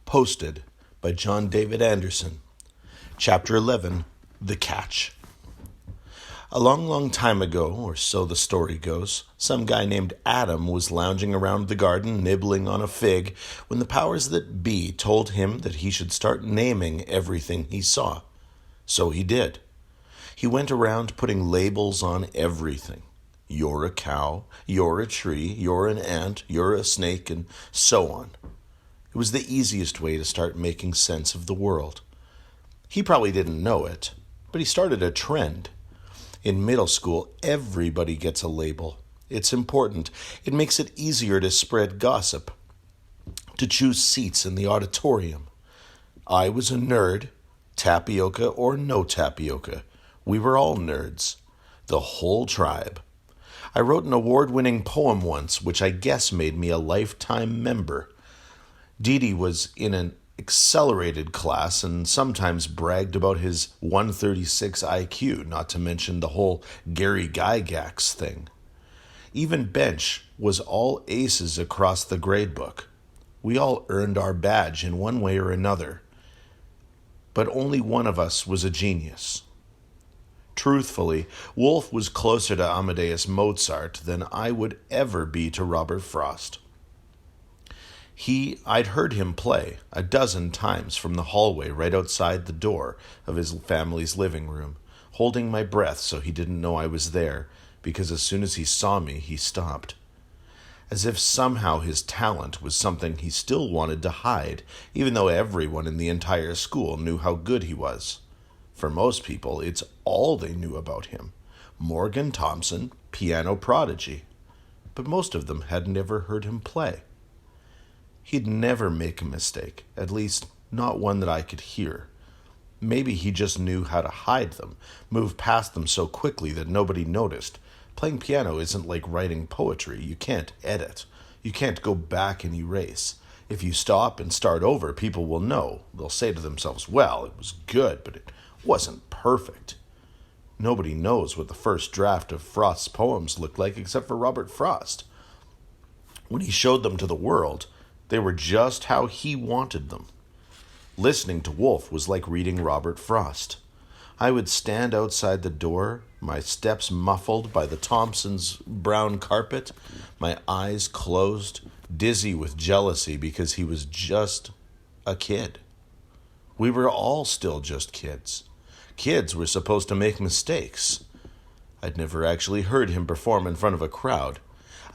Posted by John David Anderson. Chapter 11, The Catch. A long time ago, or so the story goes, some guy named Adam was lounging around the garden nibbling on a fig when the powers that be told him that he should start naming everything he saw. So he did. He went around putting labels on everything. You're a cow, you're a tree, you're an ant, you're a snake, and so on. It was the easiest way to start making sense of the world. He probably didn't know it, but he started a trend. In middle school, everybody gets a label. It's important. It makes it easier to spread gossip, to choose seats in the auditorium. I was a nerd, tapioca or no tapioca. We were all nerds, the whole tribe. I wrote an award-winning poem once, which I guess made me a lifetime member. Didi was in an accelerated class and sometimes bragged about his 136 IQ, not to mention the whole Gary Gygax thing. Even Bench was all aces across the gradebook. We all earned our badge in one way or another, but only one of us was a genius. Truthfully, Wolf was closer to Amadeus Mozart than I would ever be to Robert Frost. I'd heard him play 12 times from the hallway right outside the door of his family's living room, holding my breath so he didn't know I was there, because as soon as he saw me, he stopped. As if somehow his talent was something he still wanted to hide, even though everyone in the entire school knew how good he was. For most people, it's all they knew about him. Morgan Thompson, piano prodigy. But most of them had never heard him play. He'd never make a mistake, at least not one that I could hear. Maybe he just knew how to hide them, move past them so quickly that nobody noticed. Playing piano isn't like writing poetry. You can't edit. You can't go back and erase. If you stop and start over, people will know. They'll say to themselves, well, it was good, but it wasn't perfect. Nobody knows what the first draft of Frost's poems looked like except for Robert Frost. When he showed them to the world, they were just how he wanted them. Listening to Wolf was like reading Robert Frost. I would stand outside the door, my steps muffled by the Thompsons' brown carpet, my eyes closed, dizzy with jealousy because he was just a kid. We were all still just kids. Kids were supposed to make mistakes. I'd never actually heard him perform in front of a crowd.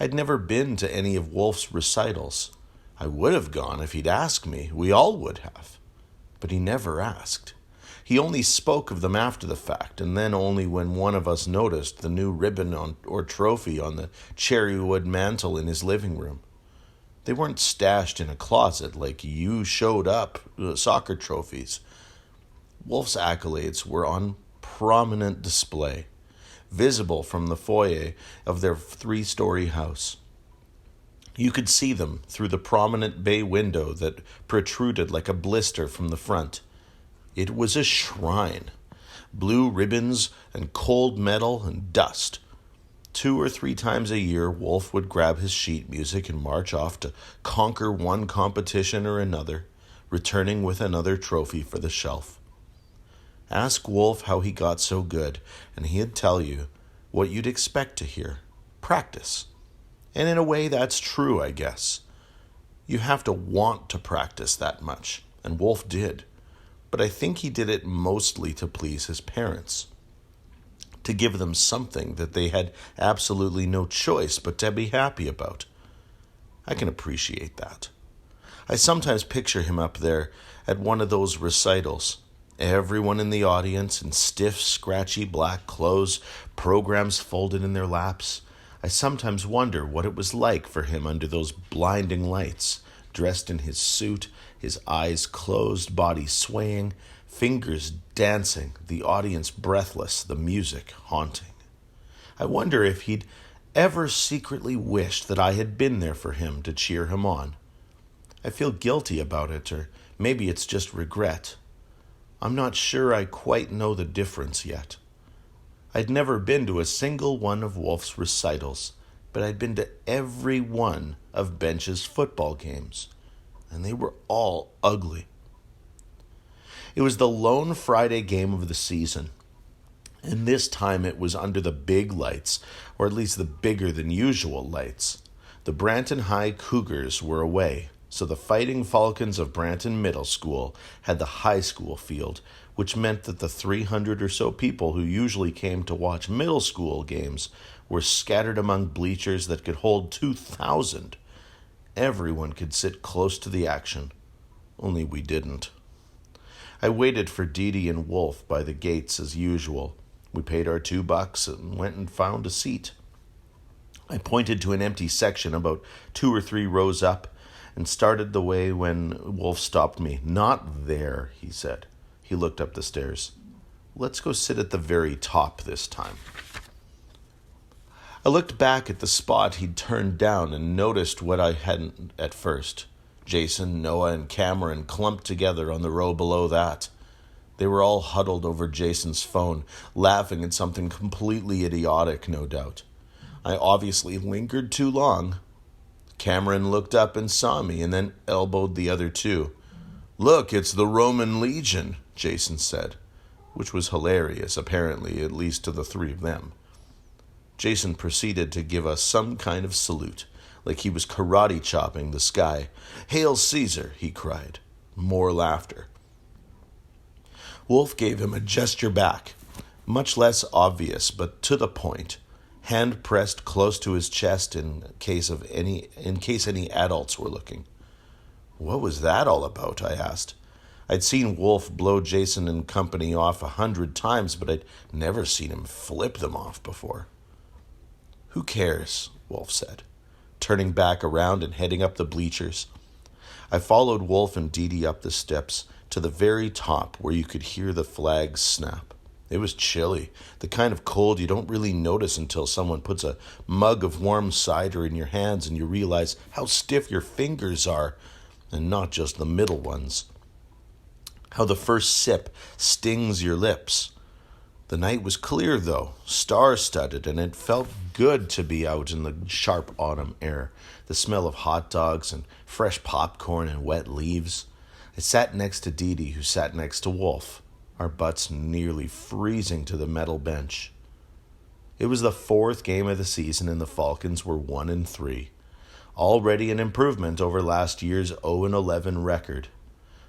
I'd never been to any of Wolf's recitals. I would have gone if he'd asked me. We all would have. But he never asked. He only spoke of them after the fact, and then only when one of us noticed the new ribbon or trophy on the cherrywood mantel in his living room. They weren't stashed in a closet like you showed up soccer trophies. Wolf's accolades were on prominent display, visible from the foyer of their 3-story house. You could see them through the prominent bay window that protruded like a blister from the front. It was a shrine. Blue ribbons and cold metal and dust. 2 or 3 times a year, Wolf would grab his sheet music and march off to conquer one competition or another, returning with another trophy for the shelf. Ask Wolf how he got so good, and he'd tell you what you'd expect to hear. Practice. And in a way, that's true, I guess. You have to want to practice that much, and Wolf did. But I think he did it mostly to please his parents, to give them something that they had absolutely no choice but to be happy about. I can appreciate that. I sometimes picture him up there at one of those recitals, everyone in the audience in stiff, scratchy black clothes, programs folded in their laps. I sometimes wonder what it was like for him under those blinding lights, dressed in his suit, his eyes closed, body swaying, fingers dancing, the audience breathless, the music haunting. I wonder if he'd ever secretly wished that I had been there for him to cheer him on. I feel guilty about it, or maybe it's just regret. I'm not sure I quite know the difference yet. I'd never been to a single one of Wolf's recitals, but I'd been to every one of Bench's football games. and they were all ugly. It was the lone Friday game of the season, and this time it was under the big lights, or at least the bigger than usual lights. The Branton High Cougars were away, so the Fighting Falcons of Branton Middle School had the high school field, which meant that the 300 or so people who usually came to watch middle school games were scattered among bleachers that could hold 2,000. Everyone could sit close to the action, only we didn't. I waited for Dee Dee and Wolf by the gates as usual. We paid our $2 and went and found a seat. I pointed to an empty section about 2 or 3 rows up and started the way when Wolf stopped me. "Not there," he said. He looked up the stairs. "Let's go sit at the very top this time." I looked back at the spot he'd turned down and noticed what I hadn't at first. Jason, Noah, and Cameron clumped together on the row below that. They were all huddled over Jason's phone, laughing at something completely idiotic, no doubt. I obviously lingered too long. Cameron looked up and saw me and then elbowed the other two. "Look, it's the Roman Legion," Jason said, which was hilarious, apparently, at least to the 3 of them. Jason proceeded to give us some kind of salute, like he was karate chopping the sky. "Hail Caesar," he cried. More laughter. Wolf gave him a gesture back, much less obvious, but to the point, hand pressed close to his chest in case any adults were looking. "What was that all about?" I asked. I'd seen Wolf blow Jason and company off 100 times, but I'd never seen him flip them off before. "Who cares?" Wolf said, turning back around and heading up the bleachers. I followed Wolf and Dee Dee up the steps to the very top where you could hear the flags snap. It was chilly, the kind of cold you don't really notice until someone puts a mug of warm cider in your hands and you realize how stiff your fingers are, and not just the middle ones. How the first sip stings your lips. The night was clear, though, star-studded, and it felt good to be out in the sharp autumn air, the smell of hot dogs and fresh popcorn and wet leaves. I sat next to Dee Dee, who sat next to Wolf, our butts nearly freezing to the metal bench. It was the 4th game of the season, and the Falcons were 1-3, already an improvement over last year's 0-11 record.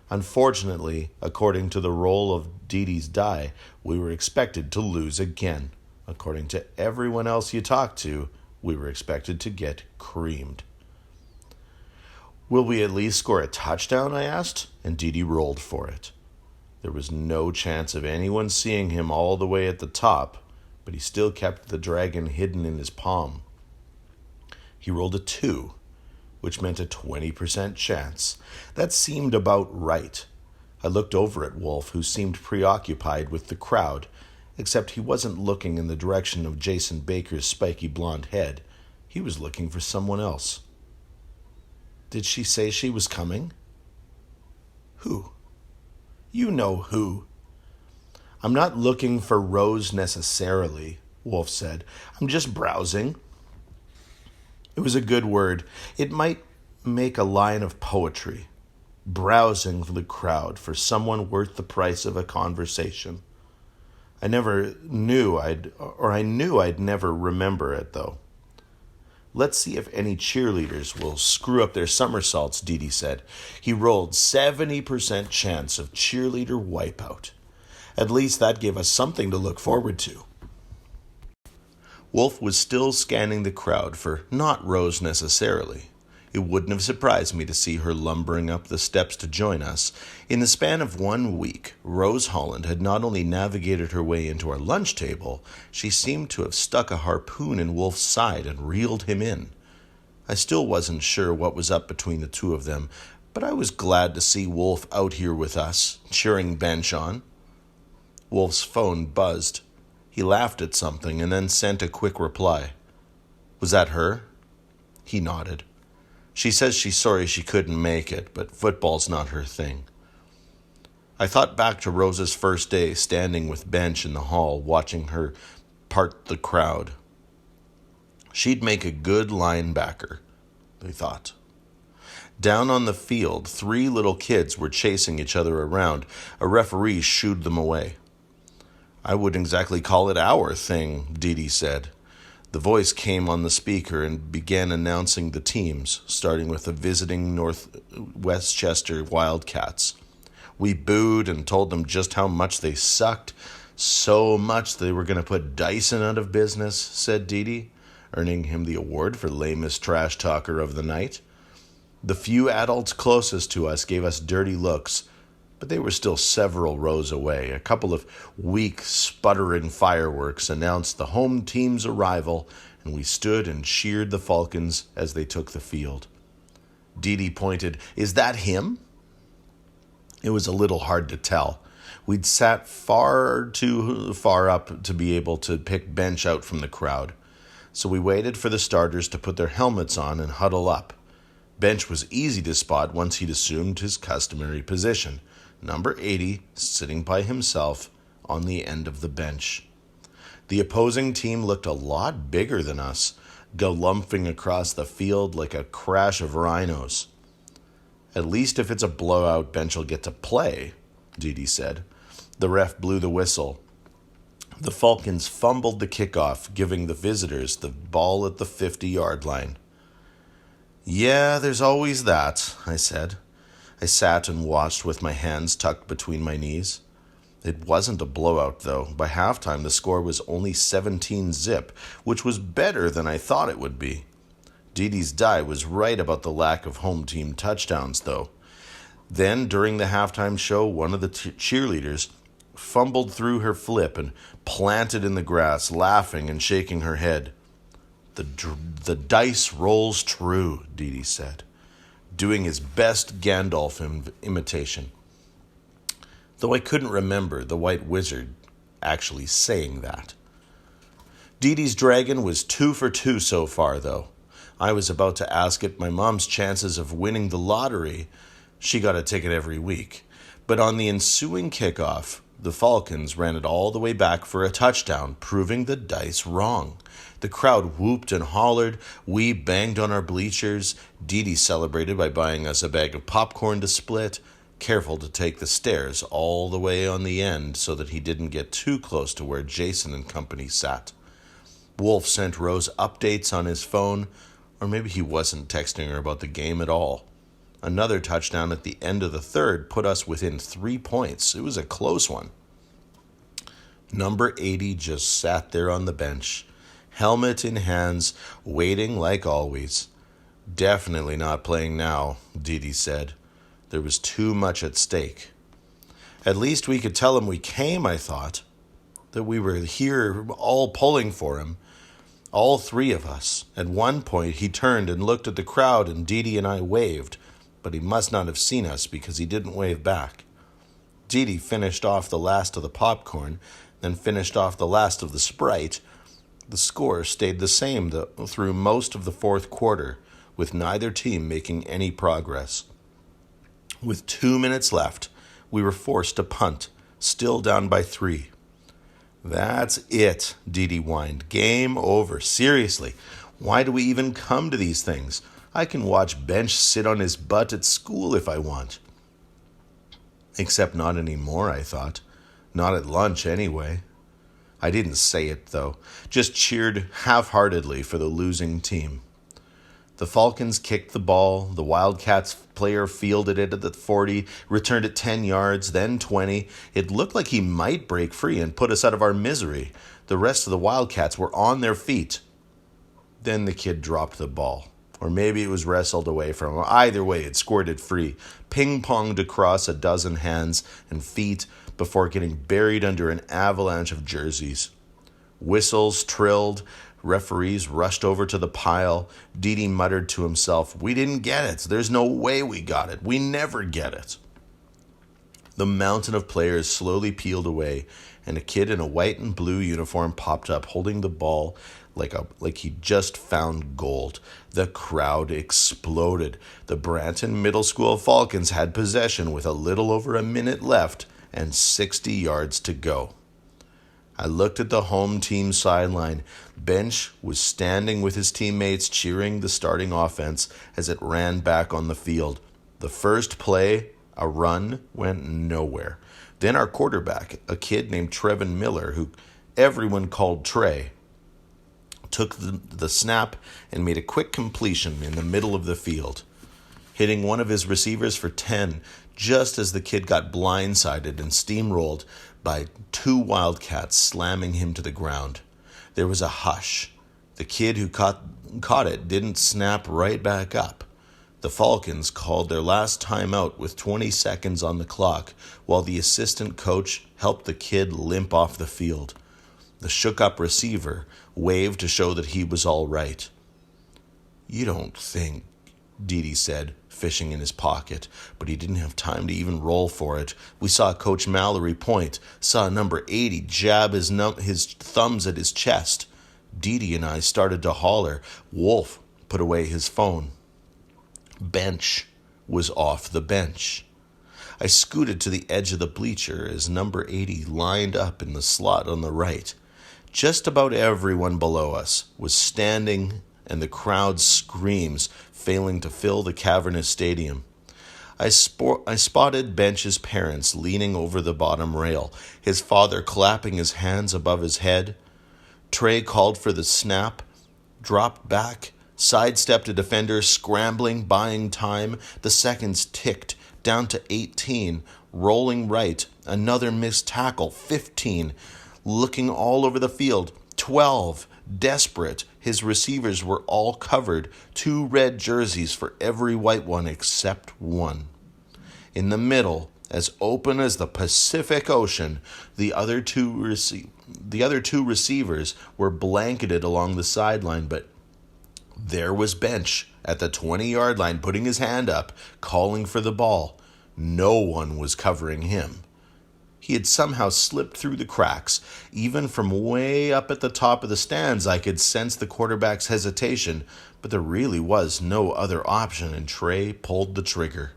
Unfortunately, according to the roll of Dee Dee's die, we were expected to lose again. According to everyone else you talked to, we were expected to get creamed. "Will we at least score a touchdown?" I asked, and Dee Dee rolled for it. There was no chance of anyone seeing him all the way at the top, but he still kept the dragon hidden in his palm. He rolled a 2, which meant a 20% chance. That seemed about right. I looked over at Wolf, who seemed preoccupied with the crowd, except he wasn't looking in the direction of Jason Baker's spiky blonde head. He was looking for someone else. "Did she say she was coming?" "Who?" "You know who." "I'm not looking for Rose necessarily," Wolf said. "I'm just browsing." It was a good word. It might make a line of poetry. Browsing for the crowd for someone worth the price of a conversation. I knew I'd never remember it, though. "Let's see if any cheerleaders will screw up their somersaults," Dee Dee said. He rolled 70% chance of cheerleader wipeout. At least that gave us something to look forward to. Wolf was still scanning the crowd for not Rose necessarily. It wouldn't have surprised me to see her lumbering up the steps to join us. In the span of 1 week, Rose Holland had not only navigated her way into our lunch table, she seemed to have stuck a harpoon in Wolf's side and reeled him in. I still wasn't sure what was up between the 2 of them, but I was glad to see Wolf out here with us, cheering Bench on. Wolf's phone buzzed. He laughed at something and then sent a quick reply. "Was that her?" He nodded. "She says she's sorry she couldn't make it, but football's not her thing." I thought back to Rose's first day standing with Bench in the hall, watching her part the crowd. She'd make a good linebacker, they thought. Down on the field, 3 little kids were chasing each other around. A referee shooed them away. "I wouldn't exactly call it our thing," Didi said. The voice came on the speaker and began announcing the teams, starting with the visiting North Westchester Wildcats. We booed and told them just how much they sucked, so much they were going to put Dyson out of business, said Didi, earning him the award for lamest trash talker of the night. The few adults closest to us gave us dirty looks, but they were still several rows away. A couple of weak, sputtering fireworks announced the home team's arrival, and we stood and cheered the Falcons as they took the field. Didi pointed, "Is that him?" It was a little hard to tell. We'd sat far too far up to be able to pick Bench out from the crowd, so we waited for the starters to put their helmets on and huddle up. Bench was easy to spot once he'd assumed his customary position, number 80, sitting by himself on the end of the bench. The opposing team looked a lot bigger than us, galumphing across the field like a crash of rhinos. "At least if it's a blowout, Bench will get to play," Didi said. The ref blew the whistle. The Falcons fumbled the kickoff, giving the visitors the ball at the 50-yard line. "Yeah, there's always that," I said. I sat and watched with my hands tucked between my knees. It wasn't a blowout, though. By halftime, the score was only 17-zip, which was better than I thought it would be. Didi's die was right about the lack of home team touchdowns, though. Then, during the halftime show, one of the cheerleaders fumbled through her flip and planted in the grass, laughing and shaking her head. The dice rolls true," Didi said, doing his best Gandalf imitation, though I couldn't remember the White Wizard actually saying that. Didi's dragon was 2 for 2 so far, though. I was about to ask it my mom's chances of winning the lottery. She got a ticket every week. But on the ensuing kickoff, the Falcons ran it all the way back for a touchdown, proving the dice wrong. The crowd whooped and hollered. We banged on our bleachers. Didi celebrated by buying us a bag of popcorn to split, careful to take the stairs all the way on the end so that he didn't get too close to where Jason and company sat. Wolf sent Rose updates on his phone, or maybe he wasn't texting her about the game at all. Another touchdown at the end of the third put us within 3 points. It was a close one. Number 80 just sat there on the bench, helmet in hands, waiting like always. "Definitely not playing now," Didi said. There was too much at stake. At least we could tell him we came, I thought, that we were here all pulling for him. All 3 of us. At one point, he turned and looked at the crowd, and Didi and I waved, but he must not have seen us because he didn't wave back. Didi finished off the last of the popcorn, then finished off the last of the Sprite. The score stayed the same through most of the fourth quarter, with neither team making any progress. With 2 minutes left, we were forced to punt, still down by 3. "That's it," Didi whined. "Game over. Seriously, why do we even come to these things? I can watch Bench sit on his butt at school if I want." Except not anymore, I thought. Not at lunch, anyway. I didn't say it, though. Just cheered half-heartedly for the losing team. The Falcons kicked the ball. The Wildcats player fielded it at the 40, returned it 10 yards, then 20. It looked like he might break free and put us out of our misery. The rest of the Wildcats were on their feet. Then the kid dropped the ball. Or maybe it was wrestled away from him. Either way, it squirted free, ping-ponged across a dozen hands and feet before getting buried under an avalanche of jerseys. Whistles trilled. Referees rushed over to the pile. Didi muttered to himself, "We didn't get it. There's no way we got it. We never get it." The mountain of players slowly peeled away, and a kid in a white and blue uniform popped up, holding the ball like he just found gold. The crowd exploded. The Branton Middle School Falcons had possession with a little over a minute left and 60 yards to go. I looked at the home team sideline. Bench was standing with his teammates cheering the starting offense as it ran back on the field. The first play, a run, went nowhere. Then our quarterback, a kid named Trevin Miller, who everyone called Trey, took the snap and made a quick completion in the middle of the field, hitting one of his receivers for 10 just as the kid got blindsided and steamrolled by two Wildcats slamming him to the ground. There was a hush. The kid who caught it didn't snap right back up. The Falcons called their last timeout with 20 seconds on the clock while the assistant coach helped the kid limp off the field. The shook-up receiver waved to show that he was all right. "You don't think," Didi said, fishing in his pocket, but he didn't have time to even roll for it. We saw Coach Mallory point, saw number 80 jab his thumbs at his chest. Didi and I started to holler. Wolf put away his phone. Bench was off the bench. I scooted to the edge of the bleacher as number 80 lined up in the slot on the right. Just about everyone below us was standing and the crowd's screams failing to fill the cavernous stadium. I spotted Bench's parents leaning over the bottom rail, his father clapping his hands above his head. Trey called for the snap, dropped back, sidestepped a defender, scrambling, buying time. The seconds ticked, down to 18, rolling right, another missed tackle, 15, looking all over the field, 12, desperate. His receivers were all covered, 2 red jerseys for every white one except one. In the middle, as open as the Pacific Ocean, the other two receivers were blanketed along the sideline, but there was Bench at the 20-yard line putting his hand up, calling for the ball. No one was covering him. He had somehow slipped through the cracks. Even from way up at the top of the stands, I could sense the quarterback's hesitation, but there really was no other option, and Trey pulled the trigger.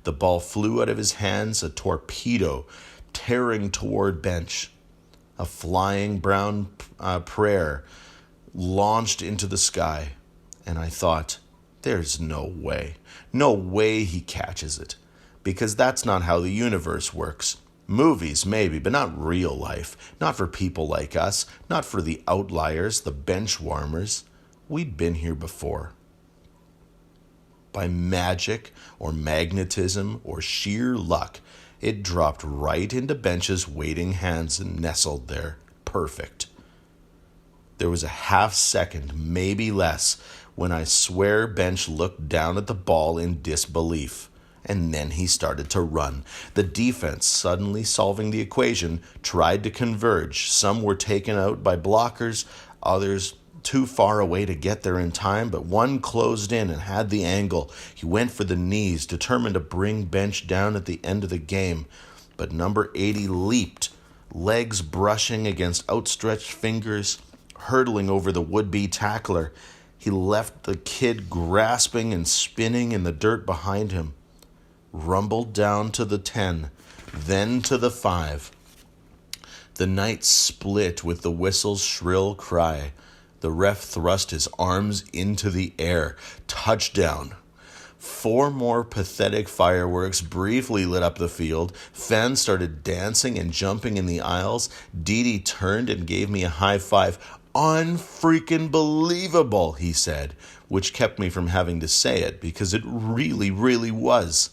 The ball flew out of his hands, a torpedo, tearing toward Bench. A flying brown prayer launched into the sky, and I thought, there's no way he catches it, because that's not how the universe works. Movies, maybe, but not real life. Not for people like us. Not for the outliers, the bench warmers. We'd been here before. By magic or magnetism or sheer luck, it dropped right into Bench's waiting hands and nestled there. Perfect. There was a half second, maybe less, when I swear Bench looked down at the ball in disbelief. And then he started to run. The defense, suddenly solving the equation, tried to converge. Some were taken out by blockers, others too far away to get there in time, but one closed in and had the angle. He went for the knees, determined to bring Bench down at the end of the game. But number 80 leaped, legs brushing against outstretched fingers, hurtling over the would-be tackler. He left the kid grasping and spinning in the dirt behind him. Rumbled down to the 10, then to the 5. The night split with the whistle's shrill cry. The ref thrust his arms into the air. Touchdown. 4 more pathetic fireworks briefly lit up the field. Fans started dancing and jumping in the aisles. Didi turned and gave me a high five. "Unfreaking believable," he said, which kept me from having to say it because it really, really was.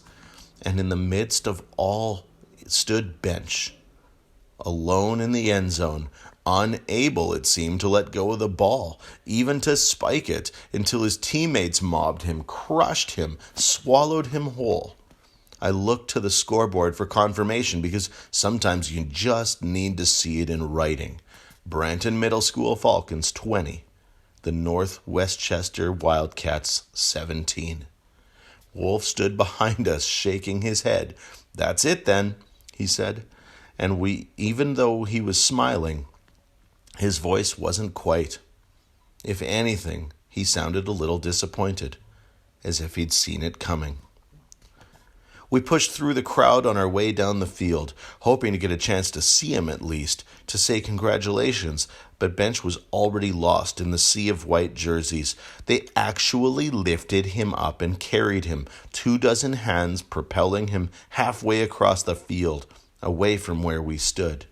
And in the midst of all stood Bench, alone in the end zone, unable, it seemed, to let go of the ball, even to spike it, until his teammates mobbed him, crushed him, swallowed him whole. I looked to the scoreboard for confirmation because sometimes you just need to see it in writing. Branton Middle School Falcons 20, the North Westchester Wildcats 17. Wolf stood behind us, shaking his head. "That's it then," he said. And even though he was smiling, his voice wasn't quite. If anything, he sounded a little disappointed, as if he'd seen it coming. We pushed through the crowd on our way down the field, hoping to get a chance to see him at least, to say congratulations, but Bench was already lost in the sea of white jerseys. They actually lifted him up and carried him, 24 hands propelling him halfway across the field, away from where we stood.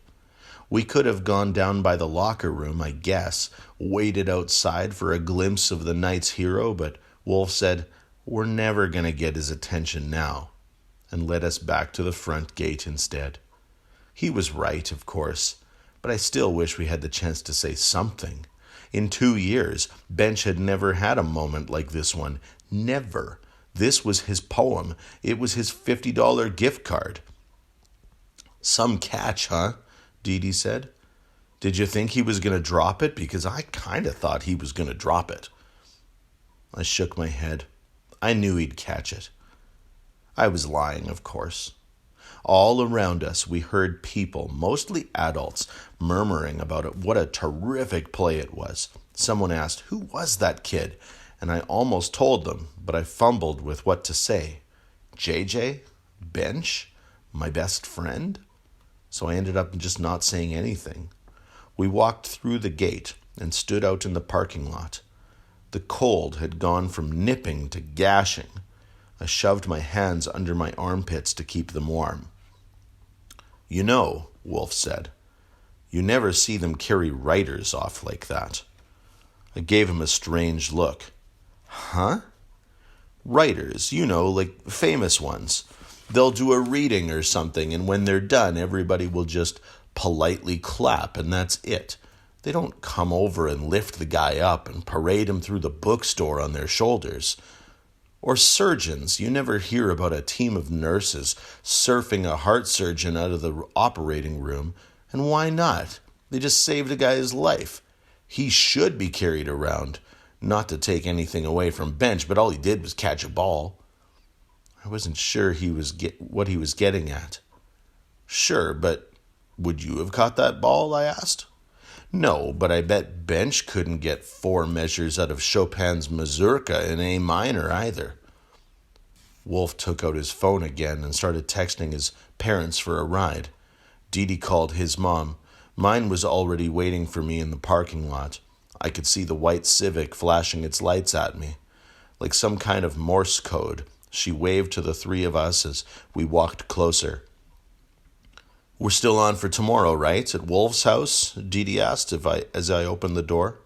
We could have gone down by the locker room, I guess, waited outside for a glimpse of the night's hero, but Wolf said, "We're never going to get his attention now," and led us back to the front gate instead. He was right, of course, but I still wish we had the chance to say something. In 2 years, Bench had never had a moment like this one. Never. This was his poem. It was his $50 gift card. "Some catch, huh?" Dee Dee said. "Did you think he was going to drop it? Because I kind of thought he was going to drop it." I shook my head. I knew he'd catch it. I was lying, of course. All around us, we heard people, mostly adults, murmuring about it. What a terrific play it was. Someone asked, "Who was that kid?" And I almost told them, but I fumbled with what to say. JJ? Bench? My best friend? So I ended up just not saying anything. We walked through the gate and stood out in the parking lot. The cold had gone from nipping to gashing. I shoved my hands under my armpits to keep them warm. "You know," Wolf said, "you never see them carry writers off like that." I gave him a strange look. "Huh?" "Writers, you know, like famous ones. They'll do a reading or something, and when they're done, everybody will just politely clap, and that's it. They don't come over and lift the guy up and parade him through the bookstore on their shoulders. Or surgeons. You never hear about a team of nurses surfing a heart surgeon out of the operating room. And why not? They just saved a guy's life. He should be carried around. Not to take anything away from Bench, but all he did was catch a ball." I wasn't sure what he was getting at. "Sure, but would you have caught that ball?" I asked. "No, but I bet Bench couldn't get 4 measures out of Chopin's Mazurka in A minor either." Wolf took out his phone again and started texting his parents for a ride. Dee Dee called his mom. Mine was already waiting for me in the parking lot. I could see the white Civic flashing its lights at me. Like some kind of Morse code, she waved to the 3 of us as we walked closer. "We're still on for tomorrow, right? At Wolf's house?" Dee Dee asked as I opened the door.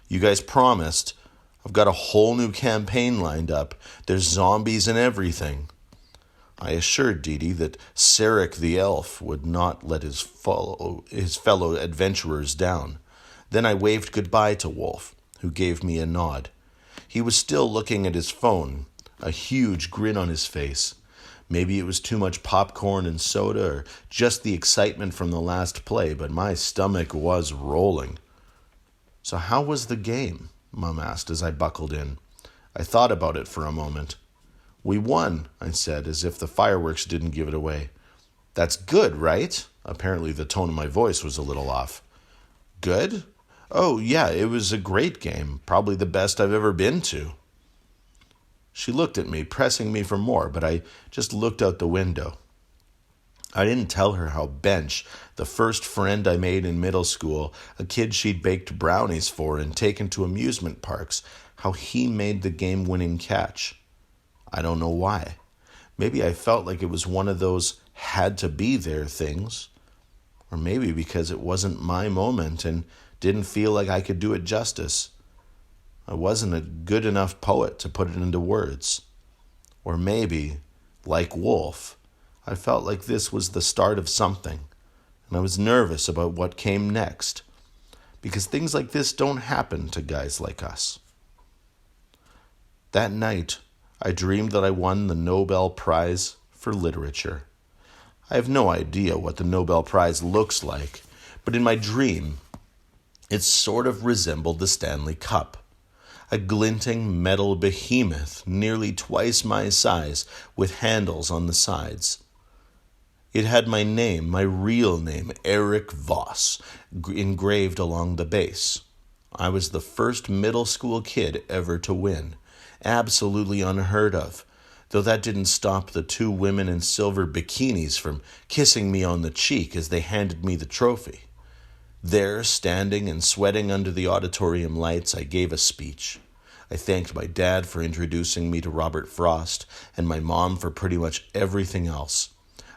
"You guys promised. I've got a whole new campaign lined up. There's zombies and everything." I assured Dee Dee that Sarek the elf would not let his fellow adventurers down. Then I waved goodbye to Wolf, who gave me a nod. He was still looking at his phone, a huge grin on his face. Maybe it was too much popcorn and soda or just the excitement from the last play, but my stomach was rolling. "So how was the game?" Mom asked as I buckled in. I thought about it for a moment. "We won," I said, as if the fireworks didn't give it away. "That's good, right?" Apparently the tone of my voice was a little off. "Good? Oh, yeah, it was a great game. Probably the best I've ever been to." She looked at me, pressing me for more, but I just looked out the window. I didn't tell her how Bench, the first friend I made in middle school, a kid she'd baked brownies for and taken to amusement parks, how he made the game-winning catch. I don't know why. Maybe I felt like it was one of those had-to-be-there things. Or maybe because it wasn't my moment and didn't feel like I could do it justice. I wasn't a good enough poet to put it into words. Or maybe, like Wolf, I felt like this was the start of something, and I was nervous about what came next, because things like this don't happen to guys like us. That night, I dreamed that I won the Nobel Prize for Literature. I have no idea what the Nobel Prize looks like, but in my dream, it sort of resembled the Stanley Cup. A glinting metal behemoth nearly twice my size with handles on the sides. It had my name, my real name, Eric Voss, engraved along the base. I was the first middle school kid ever to win. Absolutely unheard of. though that didn't stop the two women in silver bikinis from kissing me on the cheek as they handed me the trophy. There, standing and sweating under the auditorium lights, I gave a speech. I thanked my dad for introducing me to Robert Frost and my mom for pretty much everything else.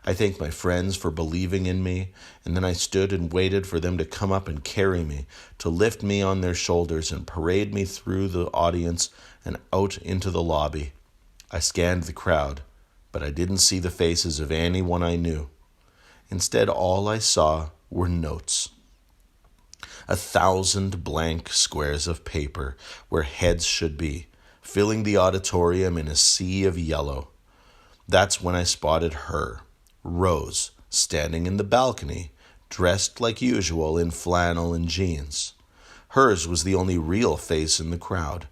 I thanked my friends for believing in me, and then I stood and waited for them to come up and carry me, to lift me on their shoulders and parade me through the audience and out into the lobby. I scanned the crowd, but I didn't see the faces of anyone I knew. Instead, all I saw were notes. 1,000 blank squares of paper where heads should be, filling the auditorium in a sea of yellow. That's when I spotted her, Rose, standing in the balcony, dressed like usual in flannel and jeans. Hers was the only real face in the crowd.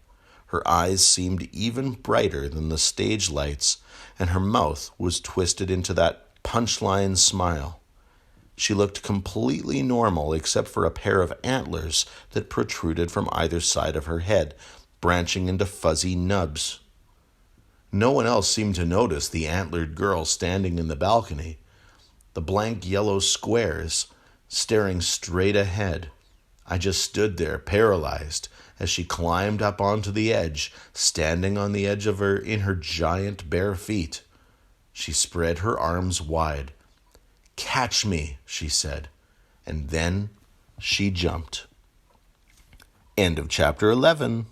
Her eyes seemed even brighter than the stage lights, and her mouth was twisted into that punchline smile. She looked completely normal except for a pair of antlers that protruded from either side of her head, branching into fuzzy nubs. No one else seemed to notice the antlered girl standing in the balcony, the blank yellow squares staring straight ahead. I just stood there, paralyzed, as she climbed up onto the edge, standing on the edge of her in her giant bare feet. She spread her arms wide. "Catch me," she said, and then she jumped. End of chapter 11.